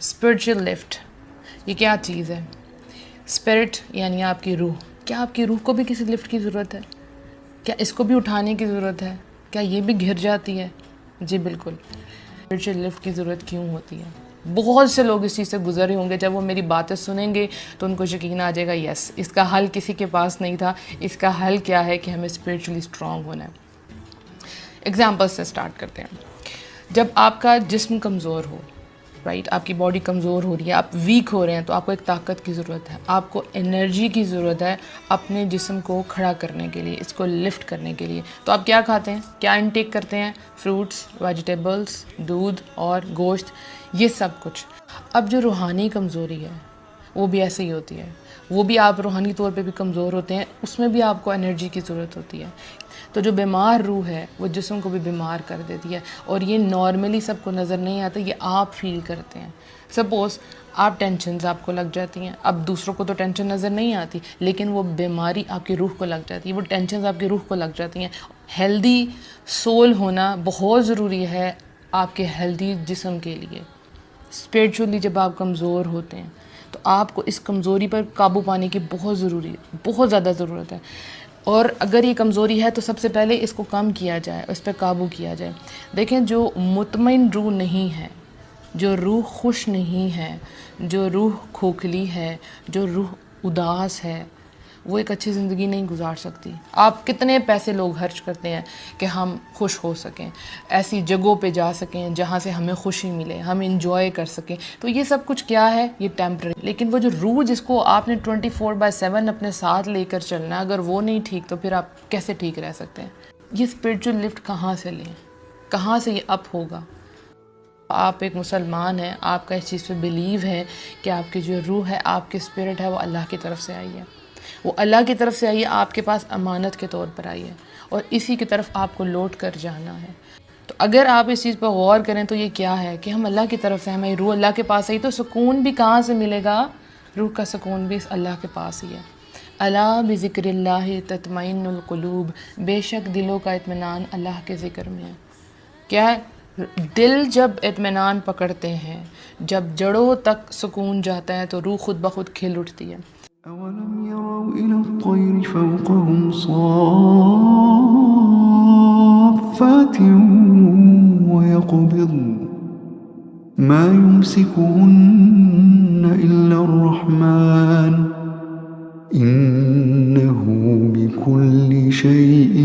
Spiritual lift یہ کیا چیز ہے؟ اسپرٹ یعنی آپ کی روح. کیا آپ کی روح کو بھی کسی لفٹ کی ضرورت ہے؟ کیا اس کو بھی اٹھانے کی ضرورت ہے؟ کیا یہ بھی گر جاتی ہے؟ جی بالکل. اسپرچل لفٹ کی ضرورت کیوں ہوتی ہے؟ بہت سے لوگ اس چیز سے گزرے ہوں گے. جب وہ میری باتیں سنیں گے تو ان کو یقین آ جائے گا یس اس کا حل کسی کے پاس نہیں تھا. اس کا حل کیا ہے کہ ہمیں اسپرچولی اسٹرانگ ہونا ہے. ایگزامپل سے اسٹارٹ کرتے ہیں. جب آپ کا جسم کمزور ہو، رائٹ، آپ کی باڈی کمزور ہو رہی ہے، آپ ویک ہو رہے ہیں، تو آپ کو ایک طاقت کی ضرورت ہے. آپ کو انرجی کی ضرورت ہے اپنے جسم کو کھڑا کرنے کے لیے، اس کو لفٹ کرنے کے لیے. تو آپ کیا کھاتے ہیں؟ کیا انٹیک کرتے ہیں؟ فروٹس، ویجیٹیبلس، دودھ اور گوشت، یہ سب کچھ. اب جو روحانی کمزوری ہے وہ بھی ایسے ہی ہوتی ہے. وہ بھی آپ روحانی طور پہ بھی کمزور ہوتے ہیں، اس میں بھی آپ کو انرجی کی ضرورت ہوتی ہے. تو جو بیمار روح ہے وہ جسم کو بھی بیمار کر دیتی ہے، اور یہ نارملی سب کو نظر نہیں آتا، یہ آپ فیل کرتے ہیں. سپوز آپ ٹینشنز آپ کو لگ جاتی ہیں. اب دوسروں کو تو ٹینشن نظر نہیں آتی، لیکن وہ بیماری آپ کی روح کو لگ جاتی ہے، وہ ٹینشنز آپ کی روح کو لگ جاتی ہیں. ہیلدی سول ہونا بہت ضروری ہے آپ کے ہیلدی جسم کے لیے. اسپرچولی جب آپ کمزور ہوتے ہیں تو آپ کو اس کمزوری پر قابو پانے کی بہت زیادہ ضرورت ہے. اور اگر یہ کمزوری ہے تو سب سے پہلے اس کو کم کیا جائے، اس پہ قابو کیا جائے. دیکھیں، جو مطمئن روح نہیں ہے، جو روح خوش نہیں ہے، جو روح کھوکھلی ہے، جو روح اداس ہے، وہ ایک اچھی زندگی نہیں گزار سکتی. آپ کتنے پیسے لوگ خرچ کرتے ہیں کہ ہم خوش ہو سکیں، ایسی جگہوں پہ جا سکیں جہاں سے ہمیں خوشی ملے، ہم انجوائے کر سکیں. تو یہ سب کچھ کیا ہے؟ یہ ٹیمپرری. لیکن وہ جو روح جس کو آپ نے 24/7 اپنے ساتھ لے کر چلنا ہے، اگر وہ نہیں ٹھیک تو پھر آپ کیسے ٹھیک رہ سکتے ہیں؟ یہ اسپرچل لفٹ کہاں سے لیں؟ کہاں سے یہ اپ ہوگا؟ آپ ایک مسلمان ہیں، آپ کا اس چیز پہ بلیو ہے کہ آپ کی جو روح ہے، آپ کی اسپرٹ ہے، وہ اللہ کی طرف سے آئی ہے. وہ اللہ کی طرف سے آئی ہے، آپ کے پاس امانت کے طور پر آئی ہے، اور اسی کی طرف آپ کو لوٹ کر جانا ہے. تو اگر آپ اس چیز پر غور کریں تو یہ کیا ہے کہ ہم اللہ کی طرف سے، ہماری روح اللہ کے پاس آئی. تو سکون بھی کہاں سے ملے گا؟ روح کا سکون بھی اس اللہ کے پاس ہی ہے. الا بذکر اللہ تطمئن القلوب، بے شک دلوں کا اطمینان اللہ کے ذکر میں ہے. کیا ہے؟ دل جب اطمینان پکڑتے ہیں، جب جڑوں تک سکون جاتا ہے تو روح خود بخود کھل اٹھتی ہے. أولم يروا إلى الطير فوقهم صافات ويقبضن ما يمسكهن إلا الرحمن إنه بكل شيء